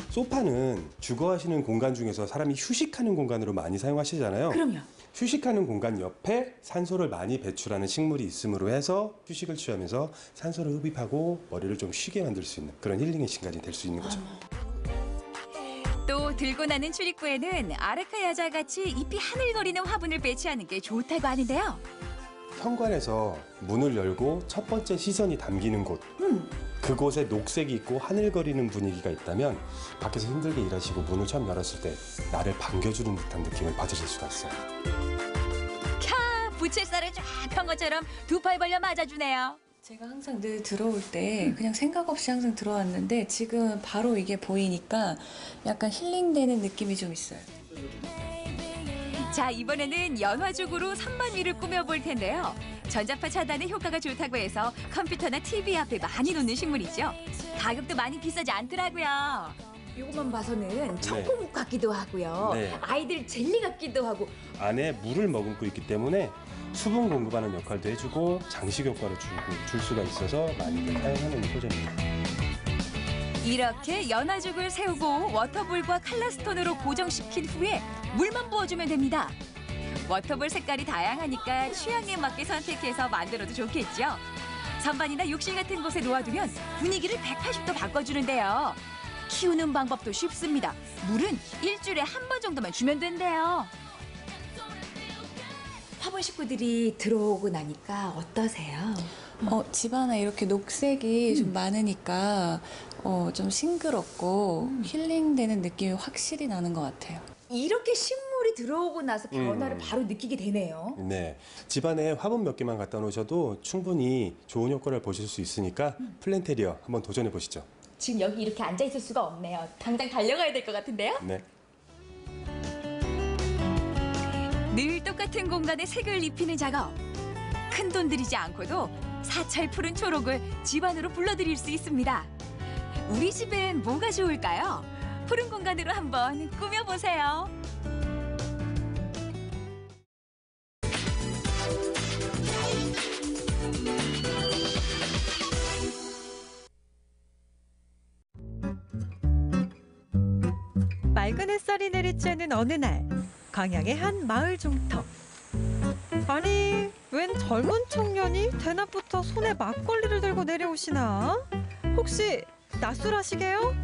소파는 주거하시는 공간 중에서 사람이 휴식하는 공간으로 많이 사용하시잖아요. 그럼요. 휴식하는 공간 옆에 산소를 많이 배출하는 식물이 있음으로 해서 휴식을 취하면서 산소를 흡입하고 머리를 좀 쉬게 만들 수 있는 그런 힐링의 시간이 될 수 있는 거죠. 또 들고 나는 출입구에는 아르카야자같이 잎이 하늘거리는 화분을 배치하는 게 좋다고 하는데요. 현관에서 문을 열고 첫 번째 시선이 담기는 곳, 그곳에 녹색이 있고 하늘거리는 분위기가 있다면 밖에서 힘들게 일하시고 문을 처음 열었을 때 나를 반겨주는 듯한 느낌을 받으실 수가 있어요. 캬, 부채살을 쫙 편 것처럼 두 팔 벌려 맞아주네요. 제가 항상 늘 들어올 때 그냥 생각 없이 항상 들어왔는데 지금 바로 이게 보이니까 약간 힐링되는 느낌이 좀 있어요. 자, 이번에는 연화죽으로 선반 위를 꾸며볼 텐데요. 전자파 차단에 효과가 좋다고 해서 컴퓨터나 TV 앞에 많이 놓는 식물이죠. 가격도 많이 비싸지 않더라고요. 이것만 봐서는 청포묵 같기도 하고요. 네. 아이들 젤리 같기도 하고. 안에 물을 머금고 있기 때문에 수분 공급하는 역할도 해주고 장식 효과를 줄 수가 있어서 많이들 사용하는 소재입니다. 이렇게 연화죽을 세우고 워터볼과 칼라스톤으로 고정시킨 후에 물만 부어주면 됩니다. 워터볼 색깔이 다양하니까 취향에 맞게 선택해서 만들어도 좋겠죠. 선반이나 욕실 같은 곳에 놓아두면 분위기를 180도 바꿔주는데요. 키우는 방법도 쉽습니다. 물은 일주일에 한 번 정도만 주면 된대요. 화분 식구들이 들어오고 나니까 어떠세요? 집안에 이렇게 녹색이 좀 많으니까 좀 싱그럽고 힐링되는 느낌이 확실히 나는 것 같아요. 이렇게 식물이 들어오고 나서 변화를 바로 느끼게 되네요. 네, 집안에 화분 몇 개만 갖다 놓으셔도 충분히 좋은 효과를 보실 수 있으니까 플랜테리어 한번 도전해 보시죠. 지금 여기 이렇게 앉아 있을 수가 없네요. 당장 달려가야 될 것 같은데요? 네. 늘 똑같은 공간에 색을 입히는 작업. 큰 돈 들이지 않고도 사철 푸른 초록을 집 안으로 불러들일 수 있습니다. 우리 집엔 뭐가 좋을까요? 푸른 공간으로 한번 꾸며보세요. 맑은 햇살이 내리쬐는 어느 날 광양의 한 마을 중턱. 아니, 웬 젊은 청년이 대낮부터 손에 막걸리를 들고 내려오시나? 혹시 낯설하시게요?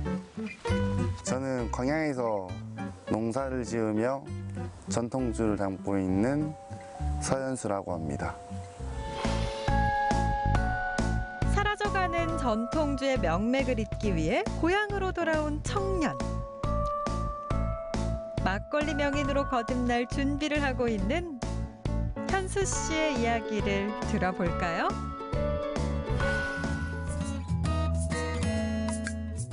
저는 광양에서 농사를 지으며 전통주를 담고 있는 서현수라고 합니다. 사라져가는 전통주의 명맥을 잇기 위해 고향으로 돌아온 청년. 막걸리 명인으로 거듭날 준비를 하고 있는 현수 씨의 이야기를 들어볼까요?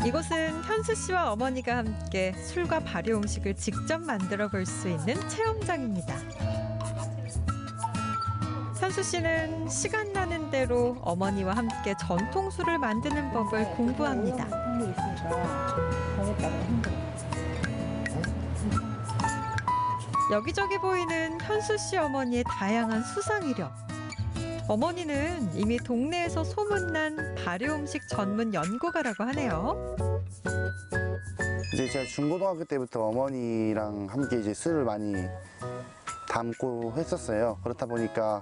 이곳은 현수 씨와 어머니가 함께 술과 발효 음식을 직접 만들어 볼 수 있는 체험장입니다. 현수 씨는 시간 나는 대로 어머니와 함께 전통술을 만드는 법을 공부합니다. 여기저기 보이는 현수 씨 어머니의 다양한 수상 이력. 어머니는 이미 동네에서 소문난 발효 음식 전문 연구가라고 하네요. 이제 제가 중고등학교 때부터 어머니랑 함께 이제 술을 많이 담고 했었어요. 그렇다 보니까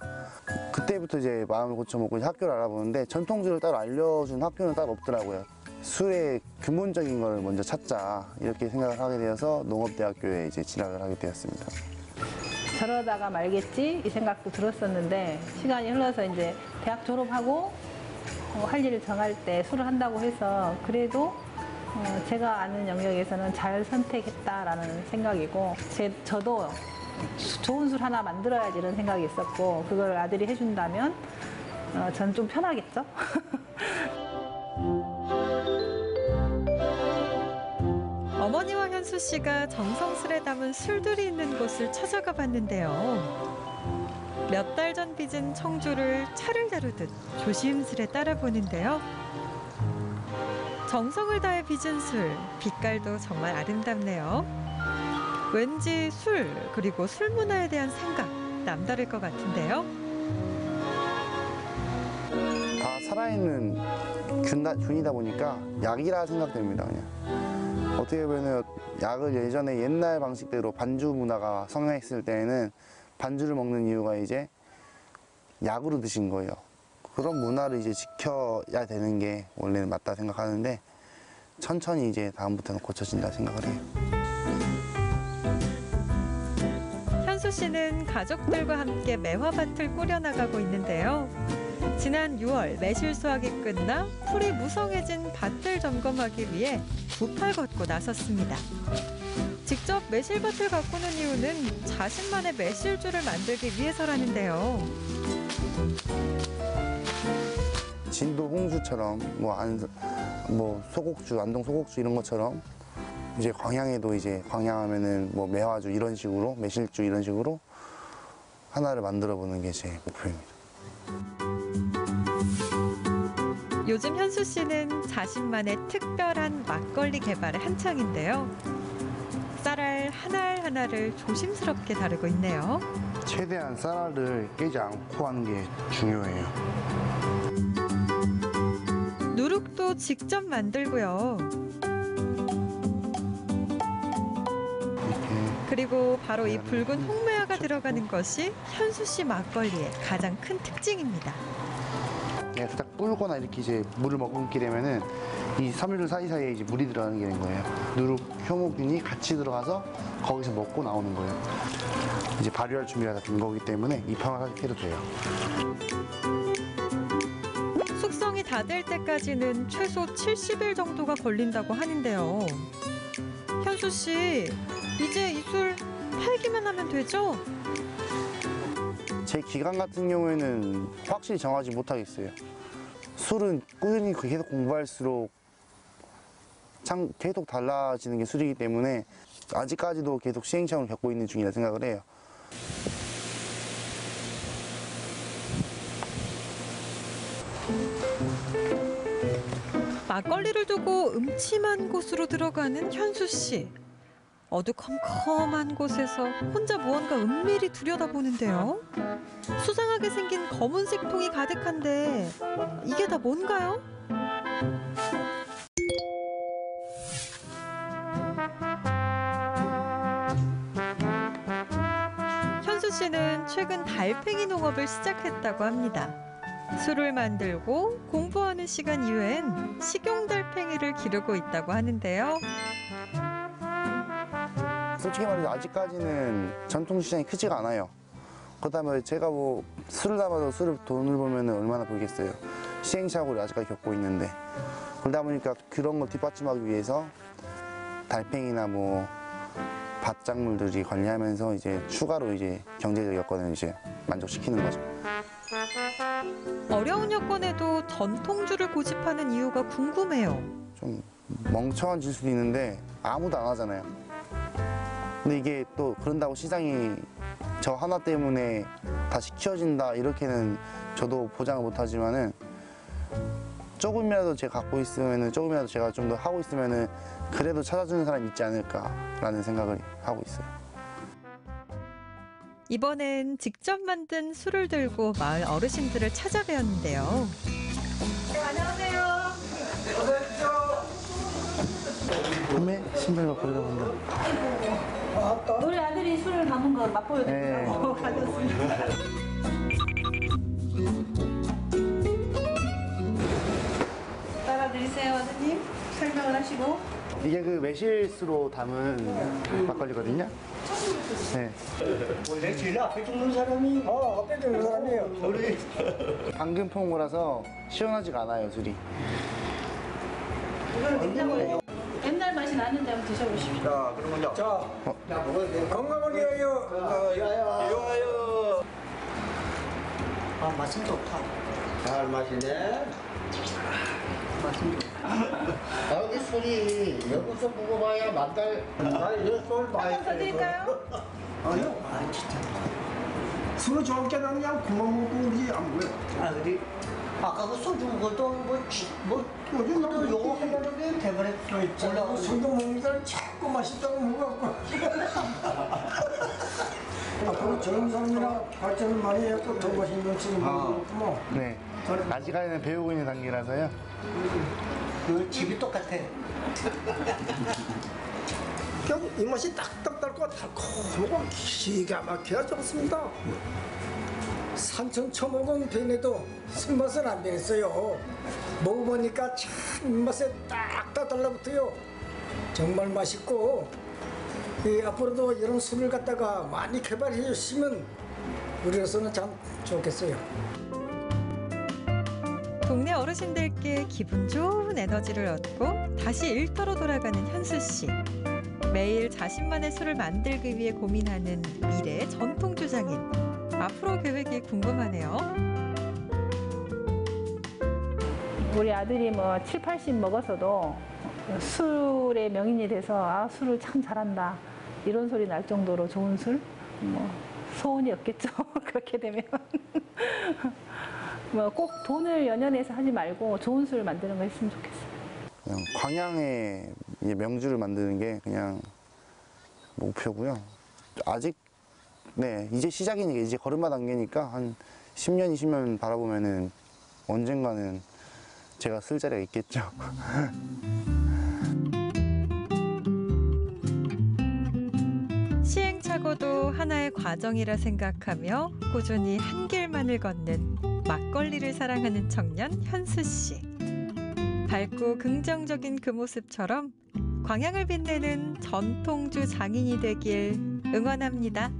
그때부터 이제 마음을 고쳐먹고 이제 학교를 알아보는데 전통술을 따로 알려준 학교는 따로 없더라고요. 술의 근본적인 걸 먼저 찾자 이렇게 생각을 하게 되어서 농업대학교에 이제 진학을 하게 되었습니다. 저러다가 말겠지 이 생각도 들었었는데 시간이 흘러서 이제 대학 졸업하고 할 일을 정할 때 술을 한다고 해서 그래도 제가 아는 영역에서는 잘 선택했다라는 생각이고 저도 좋은 술 하나 만들어야지 이런 생각이 있었고 그걸 아들이 해준다면 전 좀 편하겠죠? 어머니와 현수 씨가 정성스레 담은 술들이 있는 곳을 찾아가 봤는데요. 몇 달 전 빚은 청주를 차를 다루듯 조심스레 따라보는데요. 정성을 다해 빚은 술, 빛깔도 정말 아름답네요. 왠지 술, 그리고 술 문화에 대한 생각, 남다를 것 같은데요. 다 살아있는 균이다 보니까 약이라 생각됩니다, 그냥. 어떻게 보면 약을 예전에 옛날 방식대로 반주 문화가 성행했을 때에는 반주를 먹는 이유가 이제 약으로 드신 거예요. 그런 문화를 이제 지켜야 되는 게 원래는 맞다 생각하는데 천천히 이제 다음부터는 고쳐진다 생각을 해요. 현수 씨는 가족들과 함께 매화밭을 꾸려나가고 있는데요. 지난 6월 매실 수확이 끝나 풀이 무성해진 밭을 점검하기 위해 2팔 걷고 나섰습니다. 직접 매실밭을 가꾸는 이유는 자신만의 매실주를 만들기 위해서라는데요. 진도 홍주처럼 뭐 소곡주, 안동 소곡주 이런 것처럼 이제 광양에도 이제 광양하면은 뭐 매화주 이런 식으로 매실주 이런 식으로 하나를 만들어 보는 게 제 목표입니다. 요즘 현수 씨는 자신만의 특별한 막걸리 개발에 한창인데요. 쌀알 하나를 조심스럽게 다루고 있네요. 최대한 쌀알을 깨지 않고 하는 게 중요해요. 누룩도 직접 만들고요. 그리고 바로 이 붉은 홍매화가 들어가는 것이 현수 씨 막걸리의 가장 큰 특징입니다. 딱 불거나 이렇게 이제 물을 머금게 되면은 이 섬유들 사이사이에 이제 물이 들어가는 게 된 거예요. 누룩, 효모균이 같이 들어가서 거기서 먹고 나오는 거예요. 이제 발효할 준비가 된 거기 때문에 입항을 해도 돼요. 숙성이 다 될 때까지는 최소 70일 정도가 걸린다고 하는데요. 현수 씨, 이제 이 술 팔기만 하면 되죠? 제 기간 같은 경우에는 확실히 정하지 못하겠어요. 술은 꾸준히 계속 공부할수록 계속 달라지는 게 술이기 때문에 아직까지도 계속 시행착오를 겪고 있는 중이라 생각을 해요. 막걸리를 두고 음침한 곳으로 들어가는 현수 씨. 어두컴컴한 곳에서 혼자 무언가 은밀히 들여다보는데요. 수상하게 생긴 검은색 통이 가득한데 이게 다 뭔가요? 현수 씨는 최근 달팽이 농업을 시작했다고 합니다. 술을 만들고 공부하는 시간 이외엔 식용달팽이를 기르고 있다고 하는데요. 솔직히 말해서 아직까지는 전통시장이 크지가 않아요. 그렇다면 제가 뭐 술을 담아도 돈을 보면 얼마나 벌겠어요. 시행착오를 아직까지 겪고 있는데 그러다 보니까 그런 걸 뒷받침하기 위해서 달팽이나 뭐 밭작물들이 관리하면서 이제 추가로 이제 경제적 여건을 이제 만족시키는 거죠. 어려운 여건에도 전통주를 고집하는 이유가 궁금해요. 좀 멍청한 질 수도 있는데 아무도 안 하잖아요. 근데 이게 또 그런다고 시장이 저 하나 때문에 다시 키워진다 이렇게는 저도 보장을 못하지만은 조금이라도 제가 갖고 있으면은 조금이라도 제가 좀 더 하고 있으면은 그래도 찾아주는 사람이 있지 않을까라는 생각을 하고 있어요. 이번엔 직접 만든 술을 들고 마을 어르신들을 찾아뵈었는데요. 안녕하세요. 꿈에 신발과 거리가 본다. 우리 아들이 술을 담은 거 맛보여드리려고 가져왔습니다. 따라드리세요, 아드님. 설명을 하시고. 이게 그 매실수로 담은 막걸리거든요. 네. 원래 제일 앞에 죽는 사람이 앞에 죽는 사람이에요. 우리 방금 폰 거라서 시원하지가 않아요, 술이. 이거는 냉장고에 옛날 맛이 나는데 한번 드셔보십시오. 자, 그러면요. 자, 건강을 위하여. 건강을 위하여. 아, 맛은 좋다. 잘 마시네. 맛은 좋다. 아, 이 술이 여기서 먹어봐야 만달. 술 많이 드릴까요? 아니요. 아, 진짜. 술을 저렇게 그냥 구멍 먹고 우리 안 보여. 아, 그래? 아까 그 소주 먹어도 그것도 요거 하려면 대버렸어. 술도 먹는 사람 자꾸 맛있다고 먹어갖고. 앞으로 젊은 사람이랑 발전을 많이 해서 더 맛있는 술을 먹고. 네. 아직까지는 배우고 있는 단계라서요. 그 집이 똑같아. 그냥 입맛이 딱딱 달고 달콤하고 기가 막혀야 좋습니다. 산천 처먹은 배에도 술맛은 안 되겠어요. 먹어보니까 참 입맛에 딱딱 달라붙어요. 정말 맛있고 앞으로도 이런 술을 갖다가 많이 개발해 주시면 우리로서는 참 좋겠어요. 동네 어르신들께 기분 좋은 에너지를 얻고 다시 일터로 돌아가는 현수 씨. 매일 자신만의 술을 만들기 위해 고민하는 미래 전통주 장인. 앞으로 계획이 궁금하네요. 우리 아들이 뭐 7, 80 먹어서도 술의 명인이 돼서 아, 술을 참 잘한다. 이런 소리 날 정도로 좋은 술? 뭐 소원이 없겠죠. 그렇게 되면. 뭐 꼭 돈을 연연해서 하지 말고 좋은 술 만드는 거 했으면 좋겠어요. 그냥 광양의 명주를 만드는 게 그냥 목표고요. 아직 네 이제 시작이니까 이제 걸음마 단계니까 한 10년, 20년 바라보면은 언젠가는 제가 쓸 자리가 있겠죠. 시행착오도 하나의 과정이라 생각하며 꾸준히 한 길만을 걷는 막걸리를 사랑하는 청년 현수 씨. 밝고 긍정적인 그 모습처럼 광양을 빛내는 전통주 장인이 되길 응원합니다.